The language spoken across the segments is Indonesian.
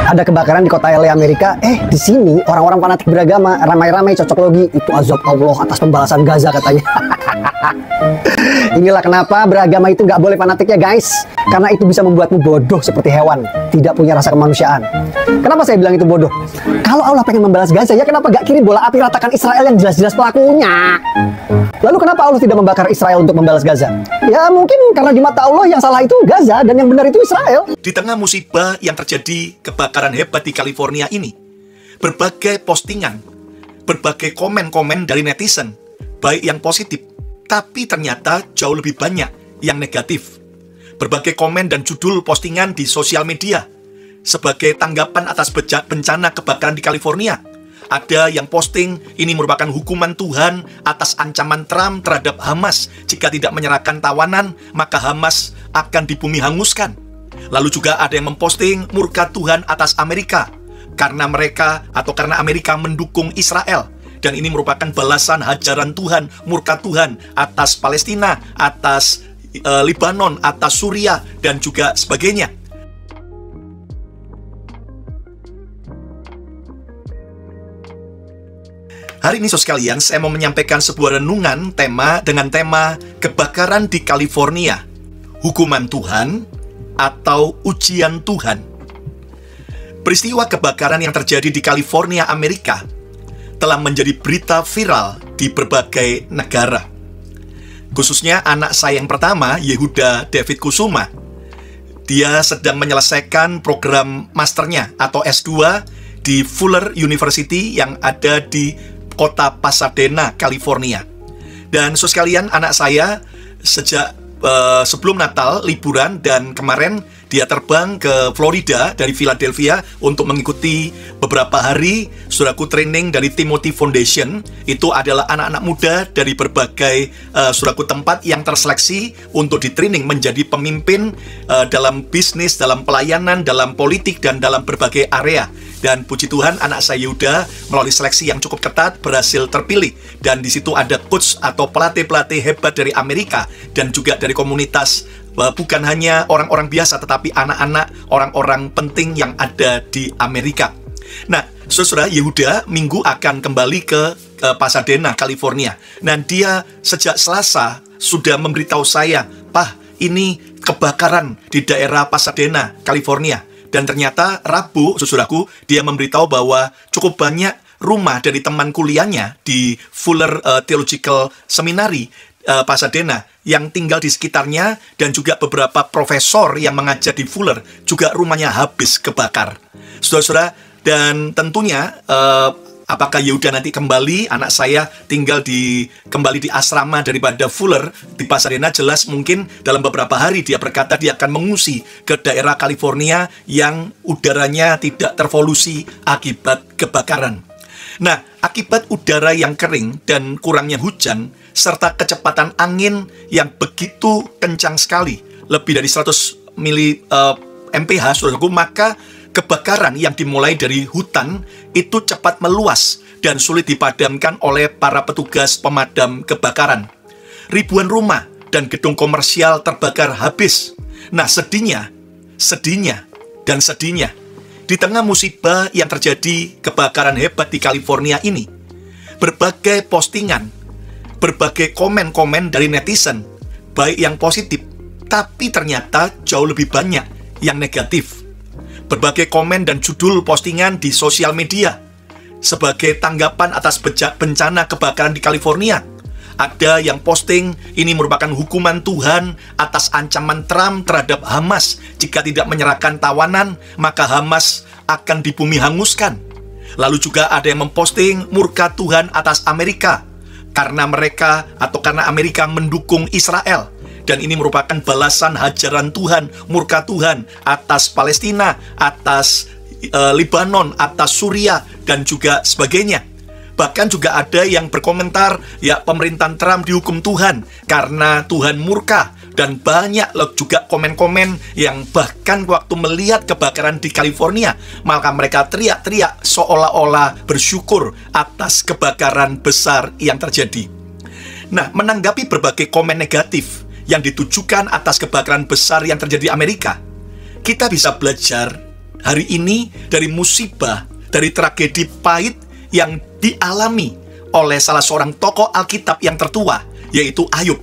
Ada kebakaran di kota LA Amerika. Di sini orang-orang fanatik beragama ramai-ramai cocok logi. Itu azab Allah atas pembalasan Gaza katanya. Inilah kenapa beragama itu nggak boleh fanatik ya guys. Karena itu bisa membuatmu bodoh seperti hewan, tidak punya rasa kemanusiaan. Kenapa saya bilang itu bodoh? Kalau Allah pengen membalas Gaza, ya kenapa nggak kirim bola api ratakan Israel yang jelas-jelas pelakunya? Lalu kenapa Allah tidak membakar Israel untuk membalas Gaza? Ya mungkin karena di mata Allah yang salah itu Gaza dan yang benar itu Israel. Di tengah musibah yang terjadi kebakaran hebat di California ini, berbagai postingan, berbagai komen-komen dari netizen, baik yang positif, tapi ternyata jauh lebih banyak yang negatif. Berbagai komen dan judul postingan di sosial media sebagai tanggapan atas bencana kebakaran di California. Ada yang posting ini merupakan hukuman Tuhan atas ancaman Trump terhadap Hamas. Jika tidak menyerahkan tawanan, maka Hamas akan di bumi hanguskan. Lalu juga ada yang memposting murka Tuhan atas Amerika karena Amerika mendukung Israel. Dan ini merupakan balasan hajaran Tuhan, murka Tuhan atas Palestina, atas Lebanon, atas Suriah, dan juga sebagainya. Hari ini, saudara sekalian, saya mau menyampaikan sebuah renungan dengan tema kebakaran di California, hukuman Tuhan atau ujian Tuhan. Peristiwa kebakaran yang terjadi di California, Amerika, telah menjadi berita viral di berbagai negara. Khususnya anak saya yang pertama, Yehuda David Kusuma. Dia sedang menyelesaikan program masternya atau S2 di Fuller University yang ada di kota Pasadena, California. Dan saudara sekalian, anak saya sejak sebelum Natal liburan dan kemarin dia terbang ke Florida dari Philadelphia untuk mengikuti beberapa hari saudaraku training dari Timothy Foundation. Itu adalah anak-anak muda dari berbagai saudaraku tempat yang terseleksi untuk di-training menjadi pemimpin dalam bisnis, dalam pelayanan, dalam politik, dan dalam berbagai area. Dan puji Tuhan, anak saya Yuda melalui seleksi yang cukup ketat berhasil terpilih. Dan di situ ada coach atau pelatih-pelatih hebat dari Amerika dan juga dari komunitas, bukan hanya orang-orang biasa, tetapi anak-anak orang-orang penting yang ada di Amerika. Nah, saudara, Yehuda minggu akan kembali ke Pasadena, California. Dan dia sejak Selasa sudah memberitahu saya, "Pak, ini kebakaran di daerah Pasadena, California." Dan ternyata Rabu, saudaraku, dia memberitahu bahwa cukup banyak rumah dari teman kuliahnya di Fuller Theological Seminary Pasadena yang tinggal di sekitarnya, dan juga beberapa profesor yang mengajar di Fuller juga rumahnya habis kebakar. Saudara-saudara, dan tentunya apakah Yehuda nanti kembali, anak saya tinggal kembali di asrama daripada Fuller di Pasadena, jelas mungkin dalam beberapa hari dia berkata dia akan mengungsi ke daerah California yang udaranya tidak terpolusi akibat kebakaran. Nah, akibat udara yang kering dan kurangnya hujan, serta kecepatan angin yang begitu kencang sekali, lebih dari 100 mph, saudaraku, maka kebakaran yang dimulai dari hutan itu cepat meluas dan sulit dipadamkan oleh para petugas pemadam kebakaran. Ribuan rumah dan gedung komersial terbakar habis. Nah, sedihnya, di tengah musibah yang terjadi kebakaran hebat di California ini, berbagai postingan, berbagai komen-komen dari netizen, baik yang positif, tapi ternyata jauh lebih banyak yang negatif. Berbagai komen dan judul postingan di sosial media sebagai tanggapan atas bencana kebakaran di California. Ada yang posting ini merupakan hukuman Tuhan atas ancaman Trump terhadap Hamas. Jika tidak menyerahkan tawanan, maka Hamas akan di bumi hanguskan. Lalu juga ada yang memposting murka Tuhan atas Amerika karena Amerika mendukung Israel. Dan ini merupakan balasan hajaran Tuhan, murka Tuhan atas Palestina, atas Lebanon, atas Suriah, dan juga sebagainya. Bahkan juga ada yang berkomentar, ya pemerintahan Trump dihukum Tuhan karena Tuhan murka. Dan banyak juga komen-komen yang bahkan waktu melihat kebakaran di California, maka mereka teriak-teriak seolah-olah bersyukur atas kebakaran besar yang terjadi. Nah, menanggapi berbagai komen negatif yang ditujukan atas kebakaran besar yang terjadi di Amerika, kita bisa belajar hari ini dari musibah, dari tragedi pahit yang dialami oleh salah seorang tokoh Alkitab yang tertua, yaitu Ayub.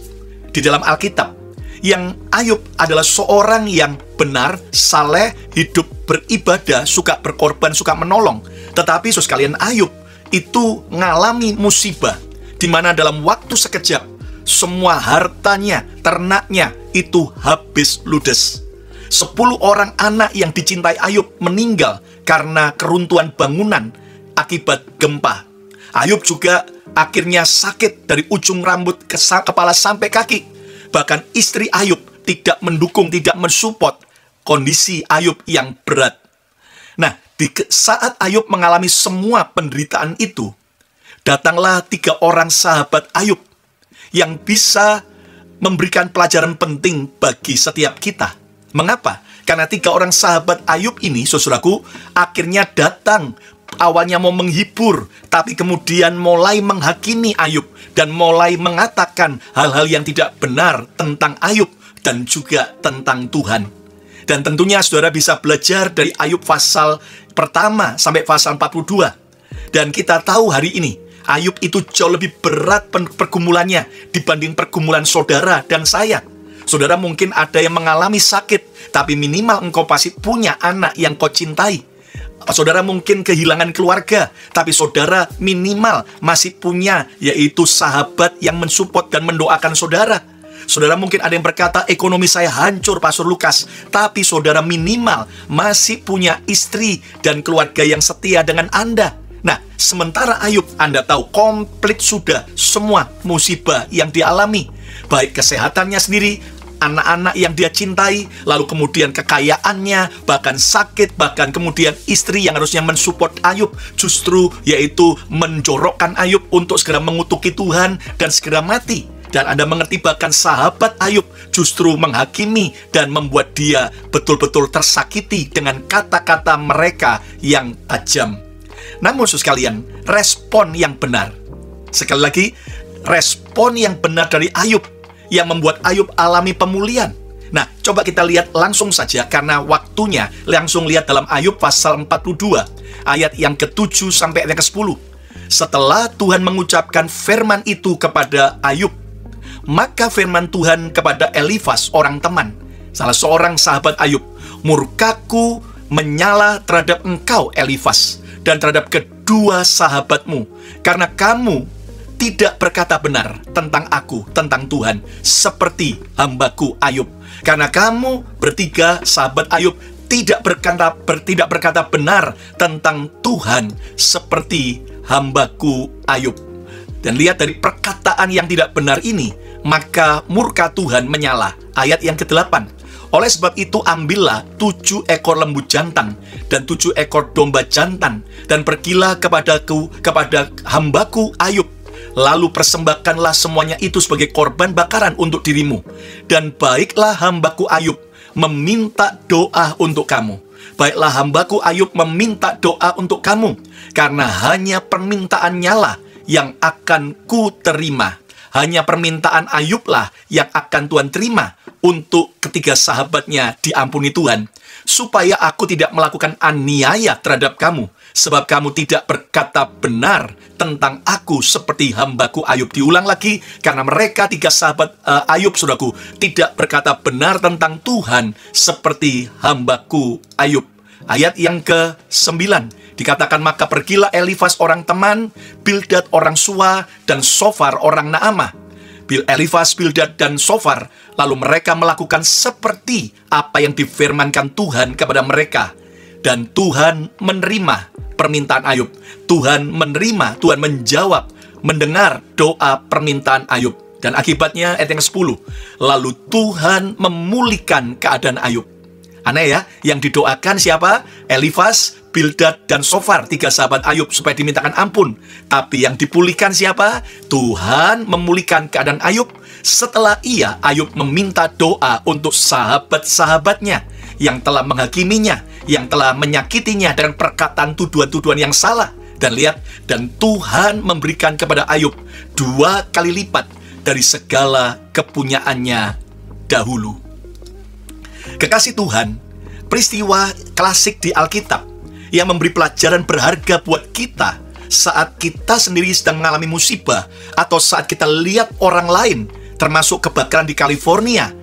Di dalam Alkitab, yang Ayub adalah seorang yang benar, saleh, hidup beribadah, suka berkorban, suka menolong. Tetapi saudara sekalian, Ayub itu mengalami musibah, di mana dalam waktu sekejap, semua hartanya, ternaknya, itu habis ludes. 10 orang anak yang dicintai Ayub meninggal karena keruntuhan bangunan akibat gempa. Ayub juga akhirnya sakit dari ujung rambut ke kepala sampai kaki. Bahkan istri Ayub tidak mendukung, tidak mensupport kondisi Ayub yang berat. Nah, di saat Ayub mengalami semua penderitaan itu, datanglah 3 orang sahabat Ayub yang bisa memberikan pelajaran penting bagi setiap kita. Mengapa? Karena 3 orang sahabat Ayub ini, saudaraku, akhirnya datang. Awalnya mau menghibur, tapi kemudian mulai menghakimi Ayub dan mulai mengatakan hal-hal yang tidak benar tentang Ayub dan juga tentang Tuhan. Dan tentunya saudara bisa belajar dari Ayub pasal pertama sampai pasal 42. Dan kita tahu hari ini Ayub itu jauh lebih berat pergumulannya dibanding pergumulan saudara dan saya. Saudara mungkin ada yang mengalami sakit, tapi minimal engkau pasti punya anak yang kau cintai. Saudara mungkin kehilangan keluarga, tapi saudara minimal masih punya, yaitu sahabat yang mensupport dan mendoakan saudara. Saudara mungkin ada yang berkata, ekonomi saya hancur, Pastor Lukas, tapi saudara minimal masih punya istri dan keluarga yang setia dengan Anda. Nah, sementara Ayub, Anda tahu, komplit sudah semua musibah yang dialami. Baik kesehatannya sendiri, anak-anak yang dia cintai, lalu kemudian kekayaannya, bahkan sakit, bahkan kemudian istri yang harusnya mensupport Ayub, justru yaitu menjorokkan Ayub untuk segera mengutuki Tuhan dan segera mati. Dan Anda mengerti bahkan sahabat Ayub justru menghakimi dan membuat dia betul-betul tersakiti dengan kata-kata mereka yang tajam. Namun saudara sekalian, respon yang benar, sekali lagi, respon yang benar dari Ayub yang membuat Ayub alami pemulihan. Nah, coba kita lihat langsung saja karena waktunya. Langsung lihat dalam Ayub pasal 42 ayat yang ke-7 sampai yang ke-10. Setelah Tuhan mengucapkan firman itu kepada Ayub, maka firman Tuhan kepada Elifas, orang teman, salah seorang sahabat Ayub, murkaku menyala terhadap engkau, Elifas, dan terhadap kedua sahabatmu, karena kamu tidak berkata benar tentang aku, tentang Tuhan, seperti hambaku Ayub. Karena kamu bertiga sahabat Ayub tidak berkata benar tentang Tuhan, seperti hambaku Ayub. Dan lihat dari perkataan yang tidak benar ini, maka murka Tuhan menyala. Ayat yang ke-8. Oleh sebab itu ambillah 7 ekor lembu jantan dan 7 ekor domba jantan, dan pergilah kepada hambaku Ayub. Lalu persembahkanlah semuanya itu sebagai korban bakaran untuk dirimu. Dan baiklah hambaku Ayub meminta doa untuk kamu. Baiklah hambaku Ayub meminta doa untuk kamu, karena hanya permintaannya lah yang akan ku terima. Hanya permintaan Ayublah yang akan Tuhan terima untuk ketiga sahabatnya diampuni Tuhan, supaya aku tidak melakukan aniaya terhadap kamu, sebab kamu tidak berkata benar tentang aku seperti hambaku Ayub. Diulang lagi, karena mereka 3 sahabat Ayub, saudaraku, tidak berkata benar tentang Tuhan seperti hambaku Ayub. Ayat yang ke-9 dikatakan, maka pergilah Elifas orang teman, Bildad orang Sua, dan Sofar orang Naamah. Elifas, Bildad, dan Sofar, lalu mereka melakukan seperti apa yang difirmankan Tuhan kepada mereka. Dan Tuhan menerima permintaan Ayub. Tuhan menerima, Tuhan menjawab, mendengar doa permintaan Ayub. Dan akibatnya ayat yang 10, lalu Tuhan memulihkan keadaan Ayub. Aneh ya, yang didoakan siapa? Elifas, Bildad, dan Sofar, 3 sahabat Ayub, supaya dimintakan ampun. Tapi yang dipulihkan siapa? Tuhan memulihkan keadaan Ayub setelah Ayub meminta doa untuk sahabat-sahabatnya yang telah menghakiminya, yang telah menyakitinya dengan perkataan tuduhan-tuduhan yang salah. Dan lihat, dan Tuhan memberikan kepada Ayub 2 kali lipat dari segala kepunyaannya dahulu. Kekasih Tuhan, peristiwa klasik di Alkitab yang memberi pelajaran berharga buat kita saat kita sendiri sedang mengalami musibah atau saat kita lihat orang lain, termasuk kebakaran di California.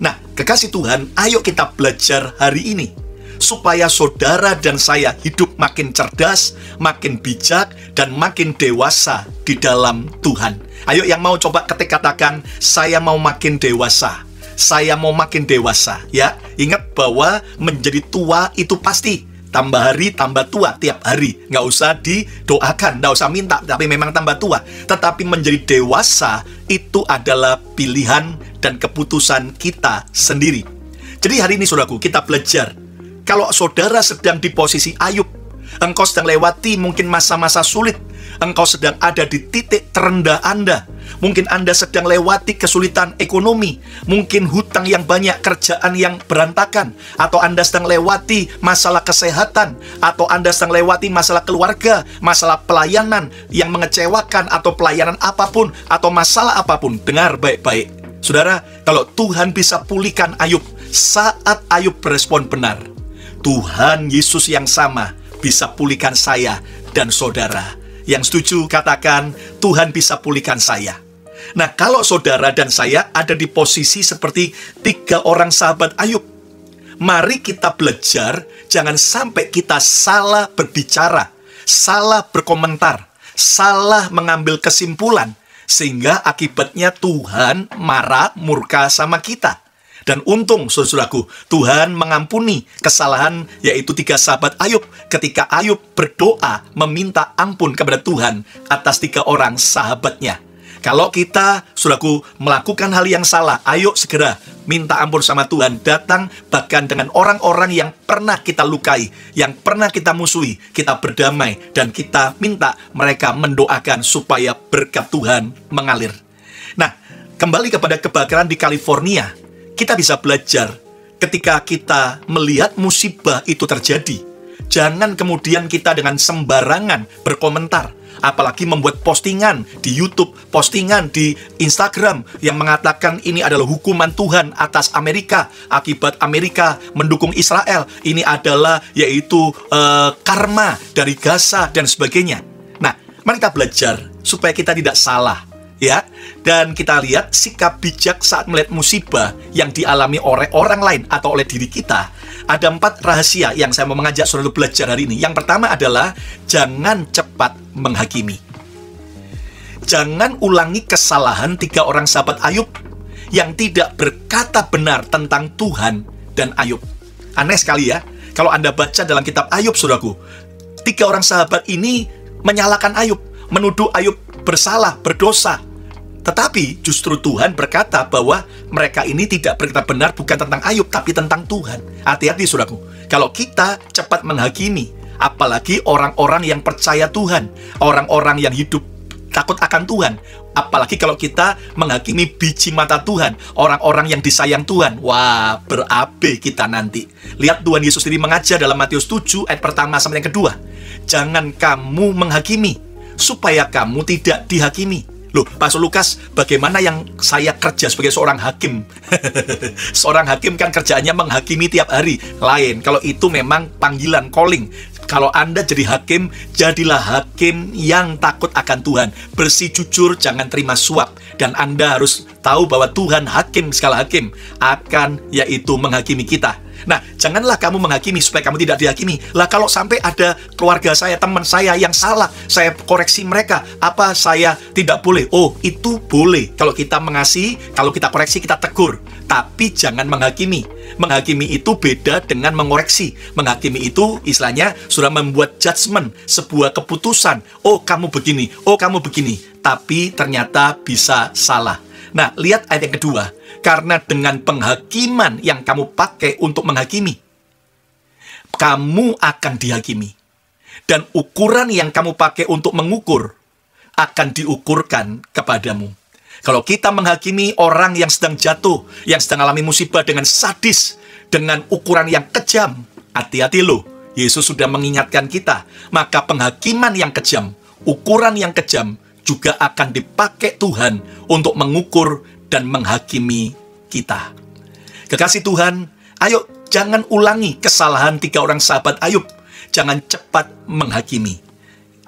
Nah, kekasih Tuhan, ayo kita belajar hari ini supaya saudara dan saya hidup makin cerdas, makin bijak, dan makin dewasa di dalam Tuhan. Ayo yang mau coba ketik katakan, saya mau makin dewasa. Saya mau makin dewasa, ya. Ingat bahwa menjadi tua itu pasti. Tambah hari, tambah tua tiap hari. Nggak usah didoakan, nggak usah minta, tapi memang tambah tua. Tetapi menjadi dewasa itu adalah pilihan dan keputusan kita sendiri. Jadi hari ini, saudaraku, kita belajar. Kalau saudara sedang di posisi Ayub, engkau sedang lewati mungkin masa-masa sulit, engkau sedang ada di titik terendah Anda. Mungkin Anda sedang lewati kesulitan ekonomi, mungkin hutang yang banyak, kerjaan yang berantakan, atau Anda sedang lewati masalah kesehatan, atau Anda sedang lewati masalah keluarga, masalah pelayanan yang mengecewakan, atau pelayanan apapun, atau masalah apapun. Dengar baik-baik. Saudara, kalau Tuhan bisa pulihkan Ayub saat Ayub berespon benar, Tuhan Yesus yang sama bisa pulihkan saya dan saudara. Yang setuju katakan, Tuhan bisa pulihkan saya. Nah, kalau saudara dan saya ada di posisi seperti 3 orang sahabat Ayub, mari kita belajar jangan sampai kita salah berbicara, salah berkomentar, salah mengambil kesimpulan, sehingga akibatnya Tuhan marah, murka sama kita. Dan untung, saudaraku, Tuhan mengampuni kesalahan, yaitu 3 sahabat Ayub, ketika Ayub berdoa meminta ampun kepada Tuhan atas 3 orang sahabatnya. Kalau kita, saudaraku, melakukan hal yang salah, ayo segera minta ampun sama Tuhan. Datang bahkan dengan orang-orang yang pernah kita lukai, yang pernah kita musuhi, kita berdamai, dan kita minta mereka mendoakan supaya berkat Tuhan mengalir. Nah, kembali kepada kebakaran di California, kita bisa belajar ketika kita melihat musibah itu terjadi. Jangan kemudian kita dengan sembarangan berkomentar, apalagi membuat postingan di YouTube, postingan di Instagram yang mengatakan ini adalah hukuman Tuhan atas Amerika akibat Amerika mendukung Israel. Ini adalah yaitu karma dari Gaza dan sebagainya. Nah, mari kita belajar supaya kita tidak salah. Ya, dan kita lihat sikap bijak saat melihat musibah yang dialami oleh orang lain atau oleh diri kita. Ada 4 rahasia yang saya mau mengajak saudara belajar hari ini. Yang pertama adalah jangan cepat menghakimi. Jangan ulangi kesalahan 3 orang sahabat Ayub yang tidak berkata benar tentang Tuhan dan Ayub. Aneh sekali ya, kalau Anda baca dalam kitab Ayub, saudaraku, 3 orang sahabat ini menyalahkan Ayub, menuduh Ayub bersalah, berdosa. Tetapi justru Tuhan berkata bahwa mereka ini tidak berkata benar bukan tentang Ayub, tapi tentang Tuhan. Hati-hati, saudaraku. Kalau kita cepat menghakimi, apalagi orang-orang yang percaya Tuhan, orang-orang yang hidup takut akan Tuhan, apalagi kalau kita menghakimi biji mata Tuhan, orang-orang yang disayang Tuhan, wah, berabe kita nanti. Lihat Tuhan Yesus sendiri mengajar dalam Matius 7 ayat pertama sampai yang kedua. Jangan kamu menghakimi, supaya kamu tidak dihakimi. Loh, Pastor Lukas, bagaimana yang saya kerja sebagai seorang hakim? Seorang hakim kan kerjaannya menghakimi tiap hari. Lain, kalau itu memang panggilan, calling. Kalau Anda jadi hakim, jadilah hakim yang takut akan Tuhan. Bersih, jujur, jangan terima suap. Dan Anda harus tahu bahwa Tuhan hakim, segala hakim, akan yaitu menghakimi kita. Nah, janganlah kamu menghakimi supaya kamu tidak dihakimi. Lah, kalau sampai ada keluarga saya, teman saya yang salah, saya koreksi mereka. Apa saya tidak boleh? Oh, itu boleh. Kalau kita mengasihi, kalau kita koreksi, kita tegur. Tapi jangan menghakimi. Menghakimi itu beda dengan mengoreksi. Menghakimi itu istilahnya sudah membuat judgement, sebuah keputusan. Oh, kamu begini. Oh, kamu begini. Tapi ternyata bisa salah. Nah, lihat ayat yang kedua. Karena dengan penghakiman yang kamu pakai untuk menghakimi, kamu akan dihakimi. Dan ukuran yang kamu pakai untuk mengukur akan diukurkan kepadamu. Kalau kita menghakimi orang yang sedang jatuh, yang sedang alami musibah dengan sadis, dengan ukuran yang kejam, hati-hati loh. Yesus sudah mengingatkan kita. Maka penghakiman yang kejam, ukuran yang kejam, juga akan dipakai Tuhan untuk mengukur dan menghakimi kita. Kekasih Tuhan, ayo Jangan ulangi kesalahan 3 orang sahabat Ayub. Jangan cepat menghakimi.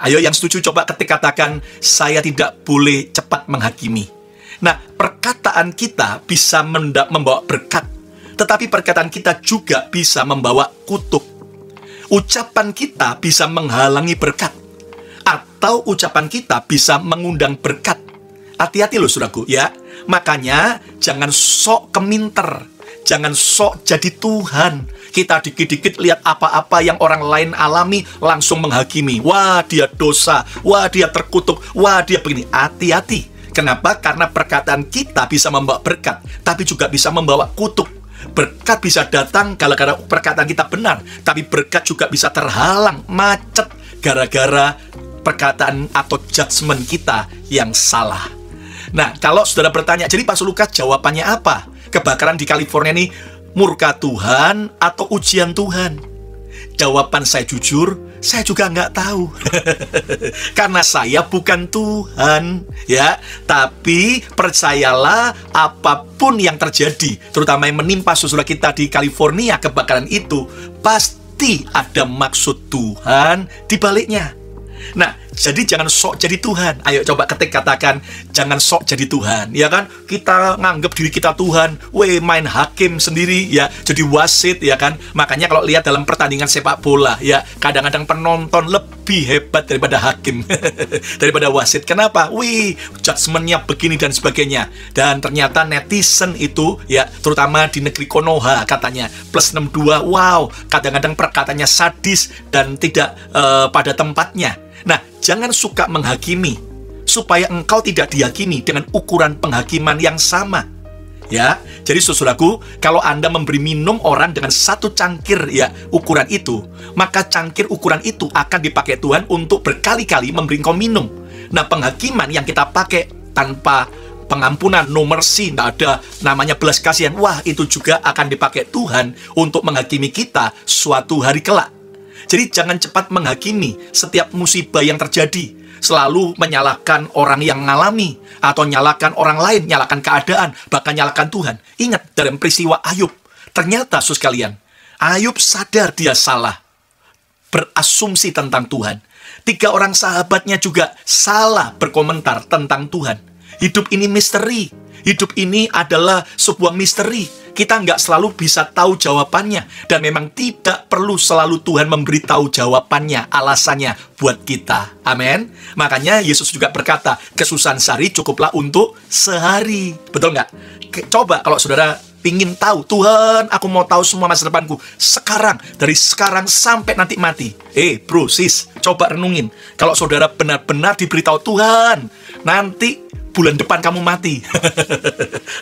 Ayo yang setuju coba ketik katakan, saya tidak boleh cepat menghakimi. Nah, perkataan kita bisa membawa berkat, tetapi perkataan kita juga bisa membawa kutuk. Ucapan kita bisa menghalangi berkat, atau ucapan kita bisa mengundang berkat. Hati-hati loh saudaraku ya. Makanya jangan sok keminter, jangan sok jadi Tuhan. Kita dikit-dikit lihat apa-apa yang orang lain alami, langsung menghakimi. Wah, dia dosa. Wah, dia terkutuk. Wah, dia begini. Hati-hati. Kenapa? Karena perkataan kita bisa membawa berkat, tapi juga bisa membawa kutuk. Berkat bisa datang gara-gara perkataan kita benar, tapi berkat juga bisa terhalang, macet, gara-gara perkataan atau judgement kita yang salah. Nah, kalau saudara bertanya, jadi Pastor Lukas jawabannya apa? Kebakaran di California ini murka Tuhan atau ujian Tuhan? Jawaban saya jujur, saya juga nggak tahu. Karena saya bukan Tuhan, ya. Tapi percayalah, apapun yang terjadi, terutama yang menimpa saudara kita di California, kebakaran itu, pasti ada maksud Tuhan di baliknya. Nah, jadi jangan sok jadi Tuhan. Ayo coba ketik katakan, jangan sok jadi Tuhan. Ya kan? Kita nganggap diri kita Tuhan. Main hakim sendiri ya, jadi wasit ya kan? Makanya kalau lihat dalam pertandingan sepak bola ya, kadang-kadang penonton lebih hebat daripada hakim. Daripada wasit. Kenapa? Judgement-nya begini dan sebagainya. Dan ternyata netizen itu ya, terutama di negeri Konoha katanya +62. Wow, kadang-kadang perkataannya sadis dan tidak pada tempatnya. Nah, jangan suka menghakimi, supaya engkau tidak dihakimi dengan ukuran penghakiman yang sama. Ya, jadi saudaraku, kalau Anda memberi minum orang dengan 1 cangkir ya ukuran itu, maka cangkir ukuran itu akan dipakai Tuhan untuk berkali-kali memberi engkau minum. Nah, penghakiman yang kita pakai tanpa pengampunan, no mercy, tidak ada namanya belas kasihan, wah itu juga akan dipakai Tuhan untuk menghakimi kita suatu hari kelak. Jadi jangan cepat menghakimi setiap musibah yang terjadi. Selalu menyalahkan orang yang mengalami, atau nyalakan orang lain, nyalakan keadaan, bahkan nyalakan Tuhan. Ingat dalam peristiwa Ayub, ternyata saudara sekalian, Ayub sadar dia salah, berasumsi tentang Tuhan. 3 orang sahabatnya juga salah berkomentar tentang Tuhan. Hidup ini misteri. Hidup ini adalah sebuah misteri. Kita nggak selalu bisa tahu jawabannya. Dan memang tidak perlu selalu Tuhan memberitahu jawabannya, alasannya buat kita. Amin. Makanya Yesus juga berkata, kesusahan sehari cukuplah untuk sehari. Betul nggak? Coba kalau saudara ingin tahu, Tuhan, aku mau tahu semua masa depanku sekarang, dari sekarang sampai nanti mati. Bro, sis, coba renungin. Kalau saudara benar-benar diberitahu Tuhan, nanti bulan depan kamu mati.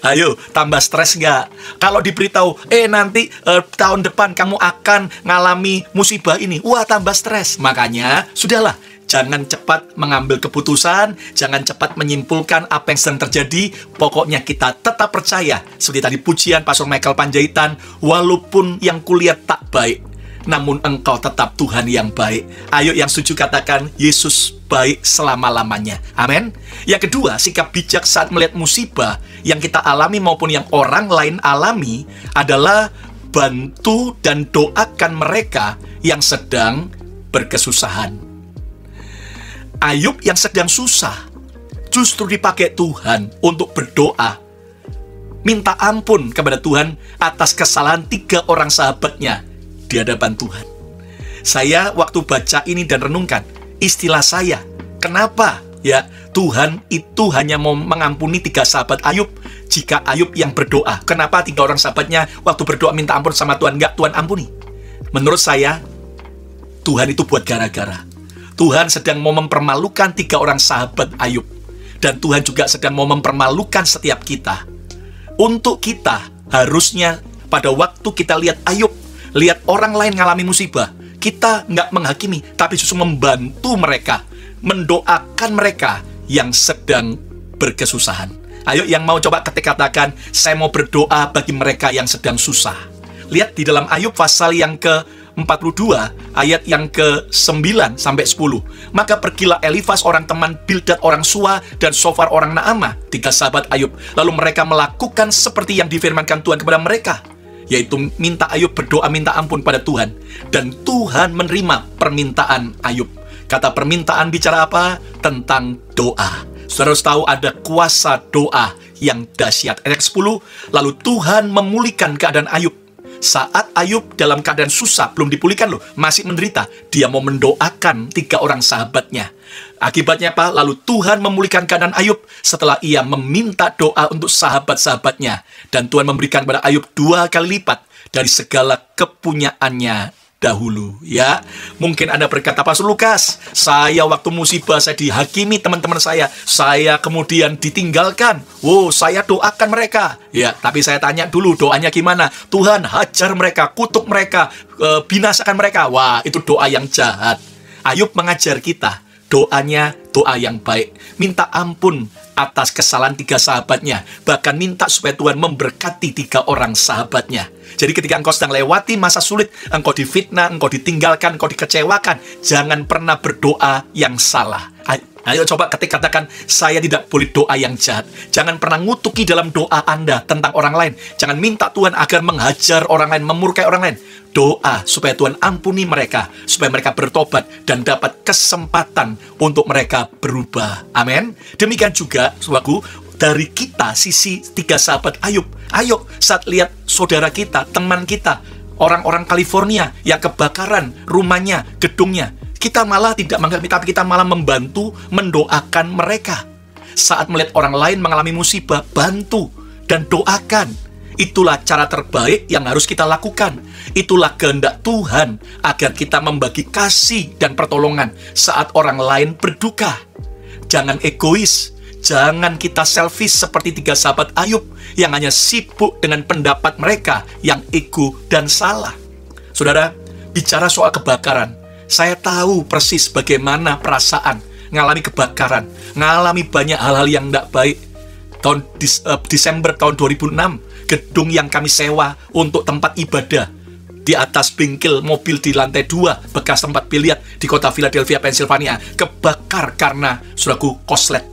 Ayo, tambah stres nggak? Kalau diberitahu, nanti tahun depan kamu akan ngalami musibah ini. Wah, tambah stres. Makanya, sudahlah. Jangan cepat mengambil keputusan, jangan cepat menyimpulkan apa yang sedang terjadi. Pokoknya kita tetap percaya. Seperti tadi pujian Pastor Michael Panjaitan, walaupun yang kulihat tak baik, namun engkau tetap Tuhan yang baik. Ayo yang setuju katakan, Yesus baik selama-lamanya. Amin. Yang kedua, sikap bijak saat melihat musibah yang kita alami maupun yang orang lain alami adalah bantu dan doakan mereka yang sedang berkesusahan. Ayub yang sedang susah justru dipakai Tuhan untuk berdoa, minta ampun kepada Tuhan atas kesalahan 3 orang sahabatnya di hadapan Tuhan. Saya waktu baca ini dan renungkan, istilah saya, kenapa ya Tuhan itu hanya mau mengampuni 3 sahabat Ayub jika Ayub yang berdoa? Kenapa 3 orang sahabatnya waktu berdoa minta ampun sama Tuhan nggak Tuhan ampuni? Menurut saya, Tuhan itu buat gara-gara. Tuhan sedang mau mempermalukan 3 orang sahabat Ayub. Dan Tuhan juga sedang mau mempermalukan setiap kita. Untuk kita, harusnya pada waktu kita lihat Ayub, lihat orang lain ngalami musibah, kita nggak menghakimi, tapi justru membantu mereka, mendoakan mereka yang sedang berkesusahan. Ayo yang mau coba ketik katakan, saya mau berdoa bagi mereka yang sedang susah. Lihat di dalam Ayub pasal yang ke-42, ayat yang ke-9 sampai 10. Maka pergilah Elifas orang teman Bildad orang Sua dan Sofar orang Naamah, 3 sahabat Ayub. Lalu mereka melakukan seperti yang difirmankan Tuhan kepada mereka. yaitu minta Ayub berdoa minta ampun pada Tuhan. Dan Tuhan menerima permintaan Ayub. Kata permintaan bicara apa? Tentang doa. Saudara harus tahu ada kuasa doa yang dahsyat. Ayat 10, lalu Tuhan memulihkan keadaan Ayub. Saat Ayub dalam keadaan susah, belum dipulihkan loh, masih menderita, dia mau mendoakan 3 orang sahabatnya. Akibatnya apa? Lalu Tuhan memulihkan keadaan Ayub setelah ia meminta doa untuk sahabat-sahabatnya. Dan Tuhan memberikan kepada Ayub 2 kali lipat dari segala kepunyaannya dahulu. Ya, mungkin Anda berkata, Pastor Lukas, saya waktu musibah saya dihakimi teman-teman saya kemudian ditinggalkan. Wow, saya doakan mereka. Ya, tapi saya tanya dulu doanya gimana? Tuhan hajar mereka, kutuk mereka, binasakan mereka. Wah, itu doa yang jahat. Ayub mengajar kita doanya doa yang baik. Minta ampun atas kesalahan 3 sahabatnya. Bahkan minta supaya Tuhan memberkati 3 orang sahabatnya. Jadi ketika engkau sedang lewati masa sulit, engkau difitnah, engkau ditinggalkan, engkau dikecewakan, jangan pernah berdoa yang salah. Ayo coba ketika katakan, saya tidak boleh doa yang jahat. Jangan pernah ngutuki dalam doa Anda tentang orang lain. Jangan minta Tuhan agar menghajar orang lain, memurkai orang lain. Doa supaya Tuhan ampuni mereka, supaya mereka bertobat dan dapat kesempatan untuk mereka berubah. Amin. Demikian juga, saudaraku, dari kita, sisi 3 sahabat Ayub. Ayo, saat lihat saudara kita, teman kita, orang-orang California yang kebakaran rumahnya, gedungnya, kita malah tidak mengerti, tapi kita malah membantu, mendoakan mereka. Saat melihat orang lain mengalami musibah, bantu dan doakan. Itulah cara terbaik yang harus kita lakukan. Itulah kehendak Tuhan agar kita membagi kasih dan pertolongan saat orang lain berduka. Jangan egois. Jangan kita selfish seperti 3 sahabat Ayub yang hanya sibuk dengan pendapat mereka yang ego dan salah. Saudara, bicara soal kebakaran, saya tahu persis bagaimana perasaan ngalami kebakaran, ngalami banyak hal-hal yang tidak baik. Desember tahun 2006, gedung yang kami sewa untuk tempat ibadah di atas bengkel mobil di lantai 2 bekas tempat biliar di kota Philadelphia, Pennsylvania, kebakar karena saudaraku koslet.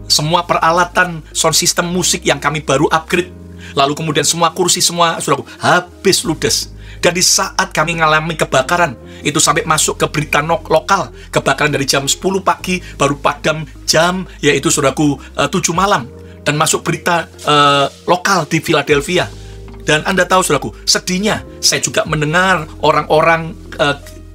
Semua peralatan sound system musik yang kami baru upgrade, lalu kemudian semua kursi, semua saudaraku habis ludes. Dan di saat kami mengalami kebakaran, itu sampai masuk ke berita lokal, kebakaran dari jam 10 pagi baru padam jam, yaitu saudaraku 7 malam, dan masuk berita lokal di Philadelphia. Dan Anda tahu saudaraku, sedihnya saya juga mendengar orang-orang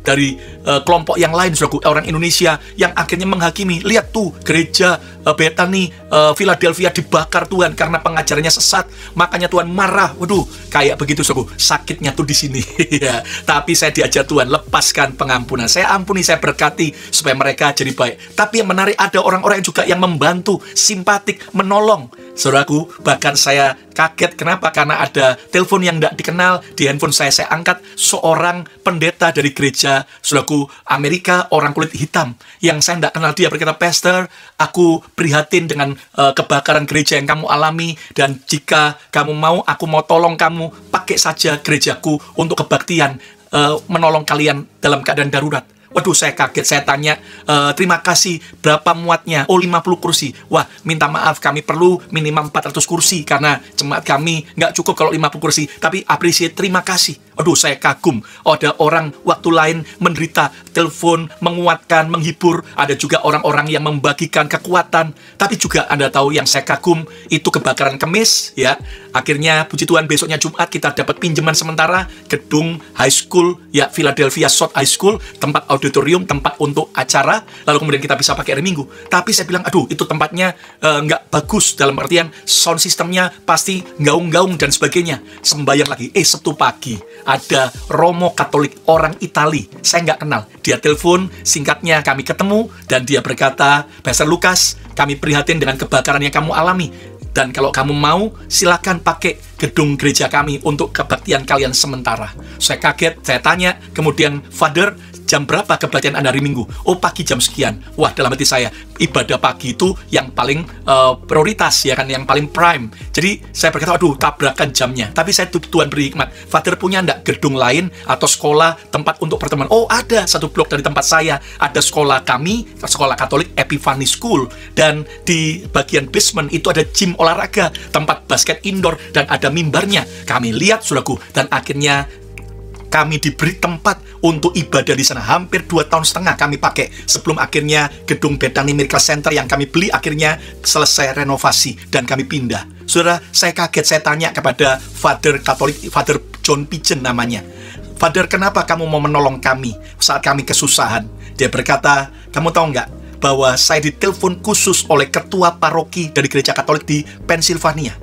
dari kelompok yang lain, saudaraku, orang Indonesia yang akhirnya menghakimi. Lihat tuh, gereja Bethany Philadelphia dibakar Tuhan karena pengajarannya sesat, makanya Tuhan marah. Waduh, kayak begitu saudaraku, sakitnya tuh di sini. Ya, tapi saya diajar Tuhan, lepaskan pengampunan. Saya ampuni, saya berkati supaya mereka jadi baik. Tapi yang menarik, ada orang-orang juga yang membantu, simpatik, menolong. Saudaraku, bahkan saya kaget. Kenapa? Karena ada telepon yang tidak dikenal di handphone saya angkat, seorang pendeta dari gereja saudaraku Amerika, orang kulit hitam yang saya tidak kenal. Dia berkata, Pastor, aku prihatin dengan kebakaran gereja yang kamu alami, dan jika kamu mau, aku mau tolong kamu, pakai saja gerejaku untuk kebaktian, menolong kalian dalam keadaan darurat. Waduh, saya kaget, saya tanya, terima kasih, berapa muatnya? Oh, 50 kursi. Wah, minta maaf, kami perlu minimal 400 kursi, karena jemaat kami nggak cukup kalau 50 kursi. Tapi appreciate, terima kasih. Waduh, saya kagum. Oh, ada orang waktu lain menderita, telepon, menguatkan, menghibur. Ada juga orang-orang yang membagikan kekuatan. Tapi juga Anda tahu yang saya kagum, itu kebakaran Kamis, ya. Akhirnya, puji Tuhan, besoknya Jumat, kita dapat pinjaman sementara gedung high school, ya, Philadelphia South High School, tempat auditorium, tempat untuk acara, lalu kemudian kita bisa pakai hari Minggu. Tapi saya bilang, aduh, itu tempatnya nggak bagus, dalam artian sound systemnya pasti gaung-gaung dan sebagainya. Sembayang lagi, Sabtu pagi, ada Romo Katolik, orang Itali, saya nggak kenal. Dia telepon, singkatnya kami ketemu, dan dia berkata, Pastor Lukas, kami prihatin dengan kebakaran yang kamu alami. Dan kalau kamu mau, silakan pakai gedung gereja kami untuk kebaktian kalian sementara. Saya kaget, saya tanya, kemudian, Father, jam berapa kebaktian Anda hari Minggu? Oh, pagi jam sekian. Wah, dalam hati saya, ibadah pagi itu yang paling prioritas, ya kan, yang paling prime. Jadi saya berkata, aduh, tabrakan jamnya. Tapi Tuhan beri hikmat. Father punya enggak gedung lain atau sekolah, tempat untuk pertemuan? Oh, ada satu blok dari tempat saya. Ada sekolah kami, sekolah Katolik Epiphany School. Dan di bagian basement itu ada gym olahraga, tempat basket indoor, dan ada mimbarnya. Kami lihat, saudaraku, dan akhirnya kami diberi tempat untuk ibadah di sana. Hampir 2,5 tahun kami pakai sebelum akhirnya gedung Bethany Miracle Center yang kami beli akhirnya selesai renovasi dan kami pindah. Saudara, saya kaget, saya tanya kepada Father Katolik, Father John Pigeon namanya. Father, kenapa kamu mau menolong kami saat kami kesusahan? Dia berkata, kamu tahu nggak bahwa saya ditelepon khusus oleh ketua paroki dari gereja Katolik di Pennsylvania.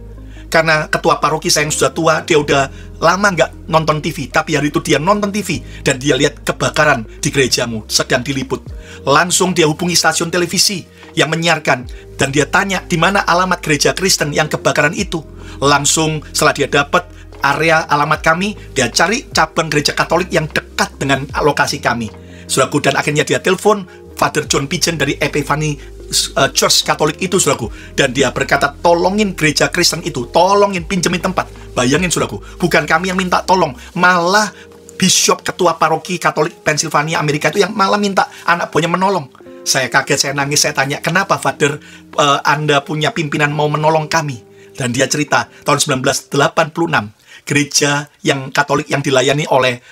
Karena ketua paroki saya yang sudah tua, dia udah lama nggak nonton TV. Tapi hari itu dia nonton TV dan dia lihat kebakaran di gerejamu sedang diliput. Langsung dia hubungi stasiun televisi yang menyiarkan dan dia tanya di mana alamat gereja Kristen yang kebakaran itu. Langsung setelah dia dapat area alamat kami, dia cari cabang gereja Katolik yang dekat dengan lokasi kami. Saudaraku, dan akhirnya dia telepon Father John Pigeon dari Epiphany Church Katolik itu, saudaraku, dan dia berkata, tolongin gereja Kristen itu, tolongin pinjemin tempat. Bayangin, saudaraku, bukan kami yang minta tolong, malah bishop ketua paroki Katolik Pennsylvania Amerika itu yang malah minta anak buahnya menolong. Saya kaget, saya nangis, saya tanya, kenapa Father Anda punya pimpinan mau menolong kami? Dan dia cerita, tahun 1986 gereja yang Katolik yang dilayani oleh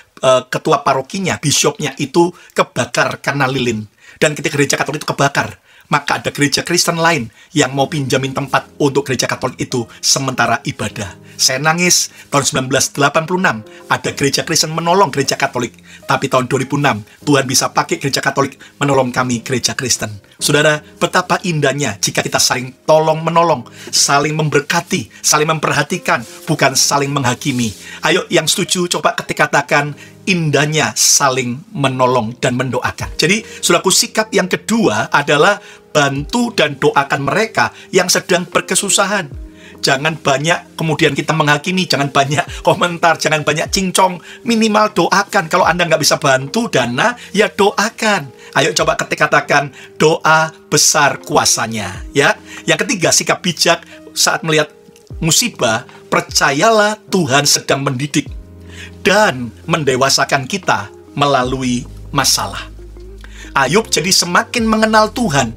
ketua parokinya, bishopnya itu kebakar karena lilin. Dan ketika gereja Katolik itu kebakar, maka ada gereja Kristen lain yang mau pinjamin tempat untuk gereja Katolik itu sementara ibadah. Saya nangis, tahun 1986 ada gereja Kristen menolong gereja Katolik. Tapi tahun 2006 Tuhan bisa pakai gereja Katolik menolong kami gereja Kristen. Saudara, betapa indahnya jika kita saling tolong-menolong, saling memberkati, saling memperhatikan, bukan saling menghakimi. Ayo yang setuju coba ketika katakan indahnya saling menolong dan mendoakan. Jadi, saudaraku, sikap yang kedua adalah bantu dan doakan mereka yang sedang berkesusahan. Jangan banyak kemudian kita menghakimi, jangan banyak komentar, jangan banyak cincong. Minimal doakan. Kalau Anda nggak bisa bantu dana, ya doakan. Ayo coba ketika katakan doa besar kuasanya. Ya. Yang ketiga, sikap bijak saat melihat musibah, percayalah Tuhan sedang mendidik dan mendewasakan kita melalui masalah. Ayub jadi semakin mengenal Tuhan,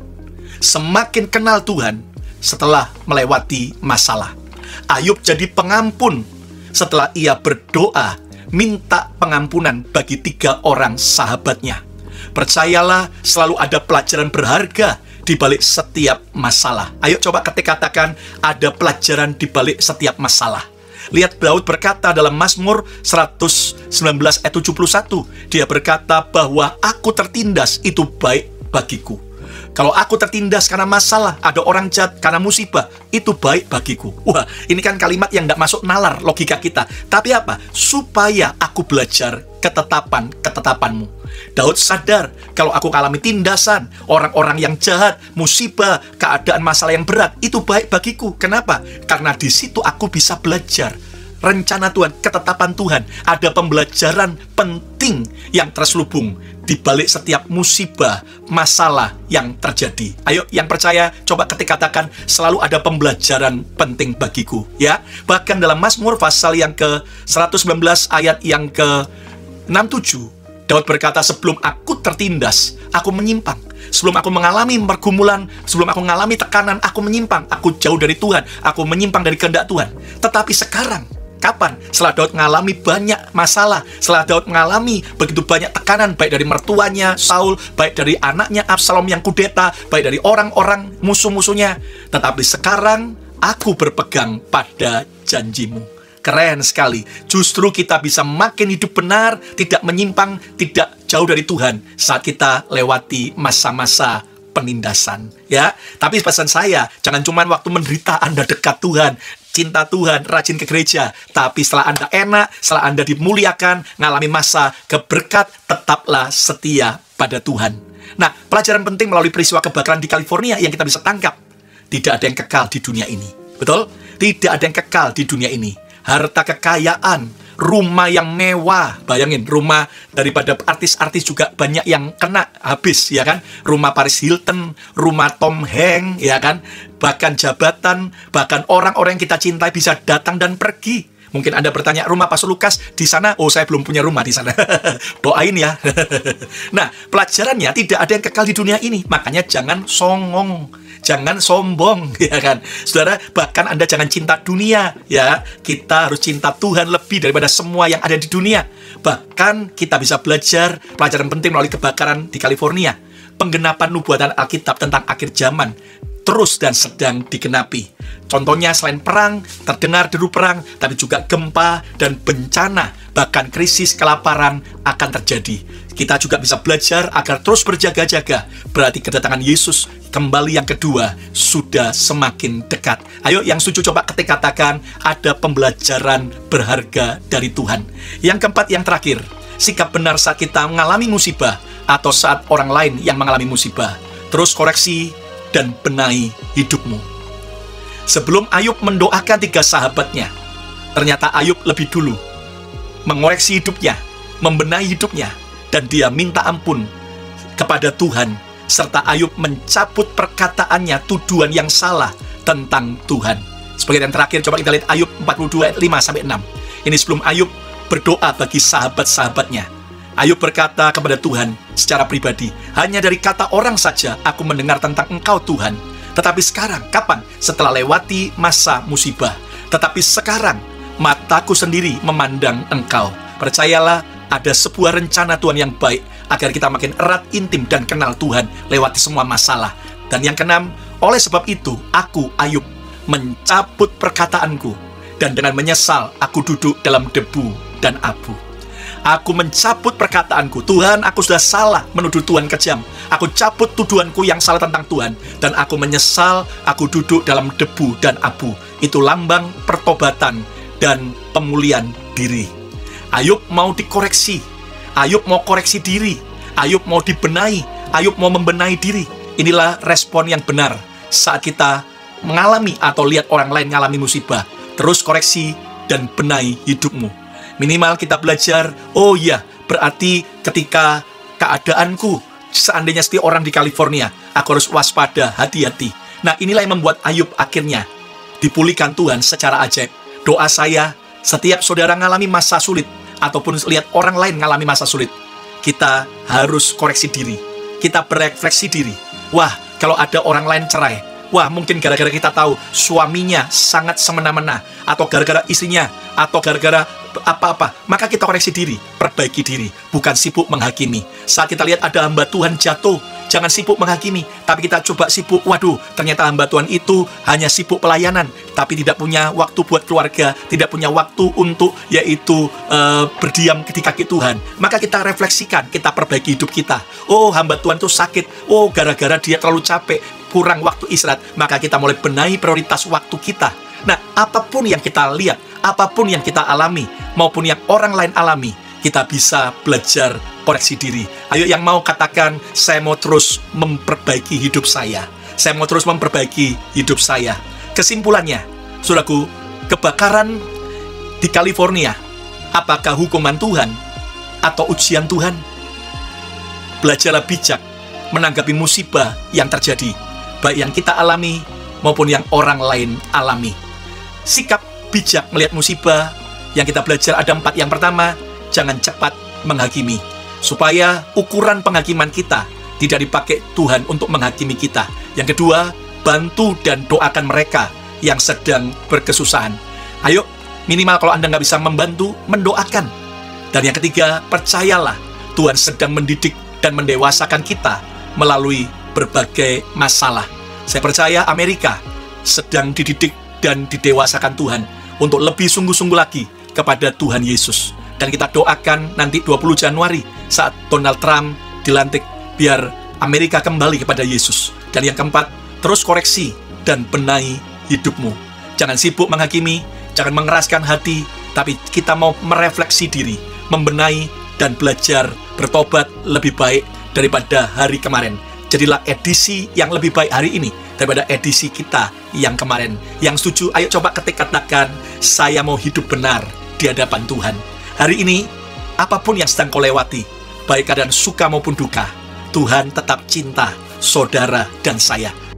semakin kenal Tuhan setelah melewati masalah. Ayub jadi pengampun setelah ia berdoa minta pengampunan bagi 3 orang sahabatnya. Percayalah selalu ada pelajaran berharga di balik setiap masalah. Ayo coba ketika katakan ada pelajaran di balik setiap masalah. Lihat Daud berkata dalam Mazmur 119 ayat 71. Dia berkata bahwa aku tertindas itu baik bagiku. Kalau aku tertindas karena masalah, ada orang jahat karena musibah, itu baik bagiku. Wah, ini kan kalimat yang tidak masuk nalar logika kita. Tapi apa? Supaya aku belajar ketetapanmu. Daud sadar, kalau aku alami tindasan, orang-orang yang jahat, musibah, keadaan masalah yang berat, itu baik bagiku. Kenapa? Karena di situ aku bisa belajar rencana Tuhan, ketetapan Tuhan. Ada pembelajaran penting yang terselubung di balik setiap musibah, masalah yang terjadi. Ayo, yang percaya, coba ketika katakan, selalu ada pembelajaran penting bagiku. Ya, bahkan dalam Mazmur pasal yang ke-119 ayat yang ke-67, Daud berkata, sebelum aku tertindas, aku menyimpang. Sebelum aku mengalami pergumulan, sebelum aku mengalami tekanan, aku menyimpang. Aku jauh dari Tuhan, aku menyimpang dari kehendak Tuhan. Tetapi sekarang, kapan? Setelah Daud mengalami banyak masalah, setelah Daud mengalami begitu banyak tekanan, baik dari mertuanya, Saul, baik dari anaknya, Absalom yang kudeta, baik dari orang-orang musuh-musuhnya. Tetapi sekarang, aku berpegang pada janjimu. Keren sekali. Justru kita bisa makin hidup benar, tidak menyimpang, tidak jauh dari Tuhan saat kita lewati masa-masa penindasan. Ya, tapi pesan saya, jangan cuma waktu menderita Anda dekat Tuhan, cinta Tuhan, rajin ke gereja. Tapi setelah Anda enak, setelah Anda dimuliakan, ngalami masa keberkat, tetaplah setia pada Tuhan. Nah, pelajaran penting melalui peristiwa kebakaran di California yang kita bisa tangkap. Tidak ada yang kekal di dunia ini. Betul? Tidak ada yang kekal di dunia ini. Harta kekayaan, rumah yang mewah. Bayangin, rumah daripada artis-artis juga banyak yang kena habis, ya kan? Rumah Paris Hilton, rumah Tom Hanks, ya kan? Bahkan jabatan, bahkan orang-orang yang kita cintai bisa datang dan pergi. Mungkin Anda bertanya, rumah Pastor Lukas di sana? Oh, saya belum punya rumah di sana. Doain ya. Nah, pelajarannya tidak ada yang kekal di dunia ini. Makanya jangan songong, jangan sombong, ya kan? Saudara, bahkan Anda jangan cinta dunia, ya. Kita harus cinta Tuhan lebih daripada semua yang ada di dunia. Bahkan kita bisa belajar pelajaran penting melalui kebakaran di California. Penggenapan nubuatan Alkitab tentang akhir zaman terus dan sedang digenapi. Contohnya selain perang, terdengar deru perang, tapi juga gempa dan bencana, bahkan krisis kelaparan akan terjadi. Kita juga bisa belajar agar terus berjaga-jaga. Berarti kedatangan Yesus kembali yang kedua sudah semakin dekat. Ayo yang setuju coba ketik katakan, ada pembelajaran berharga dari Tuhan. Yang keempat, yang terakhir, sikap benar saat kita mengalami musibah atau saat orang lain yang mengalami musibah. Terus koreksi dan benahi hidupmu. Sebelum Ayub mendoakan 3 sahabatnya, ternyata Ayub lebih dulu mengoreksi hidupnya, membenahi hidupnya, dan dia minta ampun kepada Tuhan, serta Ayub mencabut perkataannya, tuduhan yang salah tentang Tuhan. Sebagai yang terakhir, coba kita lihat Ayub 42 ayat 5-6. Ini sebelum Ayub berdoa bagi sahabat-sahabatnya. Ayub berkata kepada Tuhan secara pribadi, hanya dari kata orang saja aku mendengar tentang Engkau Tuhan. Tetapi sekarang, kapan? Setelah lewati masa musibah. Tetapi sekarang, mataku sendiri memandang Engkau. Percayalah, ada sebuah rencana Tuhan yang baik, agar kita makin erat, intim, dan kenal Tuhan lewati semua masalah. Dan yang keenam, oleh sebab itu, aku, Ayub, mencabut perkataanku, dan dengan menyesal, aku duduk dalam debu dan abu. Aku mencabut perkataanku. Tuhan, aku sudah salah menuduh Tuhan kejam. Aku cabut tuduhanku yang salah tentang Tuhan. Dan aku menyesal, aku duduk dalam debu dan abu. Itu lambang pertobatan dan pemulihan diri. Ayub mau dikoreksi. Ayub mau koreksi diri. Ayub mau dibenahi. Ayub mau membenahi diri. Inilah respon yang benar saat kita mengalami atau lihat orang lain mengalami musibah. Terus koreksi dan benahi hidupmu. Minimal kita belajar, oh iya, berarti ketika keadaanku, seandainya seperti orang di California, aku harus waspada, hati-hati. Nah, inilah yang membuat Ayub akhirnya dipulihkan Tuhan secara ajaib. Doa saya, setiap saudara mengalami masa sulit, ataupun lihat orang lain mengalami masa sulit, kita harus koreksi diri. Kita berefleksi diri. Wah, kalau ada orang lain cerai, wah, mungkin gara-gara kita tahu suaminya sangat semena-mena, atau gara-gara istrinya, atau gara-gara apa-apa, maka kita koreksi diri, perbaiki diri, bukan sibuk menghakimi. Saat kita lihat ada hamba Tuhan jatuh, jangan sibuk menghakimi, tapi kita coba sibuk, waduh, ternyata hamba Tuhan itu hanya sibuk pelayanan, tapi tidak punya waktu buat keluarga, tidak punya waktu untuk, yaitu berdiam di kaki Tuhan. Maka kita refleksikan, kita perbaiki hidup kita. Oh, hamba Tuhan itu sakit, oh, gara-gara dia terlalu capek, kurang waktu istirahat, maka kita mulai benahi prioritas waktu kita. Nah, apapun yang kita lihat, apapun yang kita alami, maupun yang orang lain alami, kita bisa belajar koreksi diri. Ayo yang mau katakan, saya mau terus memperbaiki hidup saya. Saya mau terus memperbaiki hidup saya. Kesimpulannya, saudaraku, kebakaran di California, apakah hukuman Tuhan atau ujian Tuhan? Belajarlah bijak menanggapi musibah yang terjadi, baik yang kita alami maupun yang orang lain alami. Sikap bijak melihat musibah yang kita belajar ada 4. Yang pertama, jangan cepat menghakimi, supaya ukuran penghakiman kita tidak dipakai Tuhan untuk menghakimi kita. Yang kedua, bantu dan doakan mereka yang sedang berkesusahan. Ayo, minimal kalau Anda nggak bisa membantu, mendoakan. Dan yang ketiga, percayalah Tuhan sedang mendidik dan mendewasakan kita melalui berbagai masalah. Saya percaya Amerika sedang dididik dan didewasakan Tuhan untuk lebih sungguh-sungguh lagi kepada Tuhan Yesus. Dan kita doakan nanti 20 Januari saat Donald Trump dilantik, biar Amerika kembali kepada Yesus. Dan yang keempat, terus koreksi dan benahi hidupmu. Jangan sibuk menghakimi, jangan mengeraskan hati, tapi kita mau merefleksi diri, membenahi dan belajar bertobat lebih baik daripada hari kemarin. Jadilah edisi yang lebih baik hari ini daripada edisi kita yang kemarin. Yang setuju, ayo coba ketik katakan, saya mau hidup benar di hadapan Tuhan. Hari ini, apapun yang sedang kau lewati, baik keadaan suka maupun duka, Tuhan tetap cinta saudara dan saya.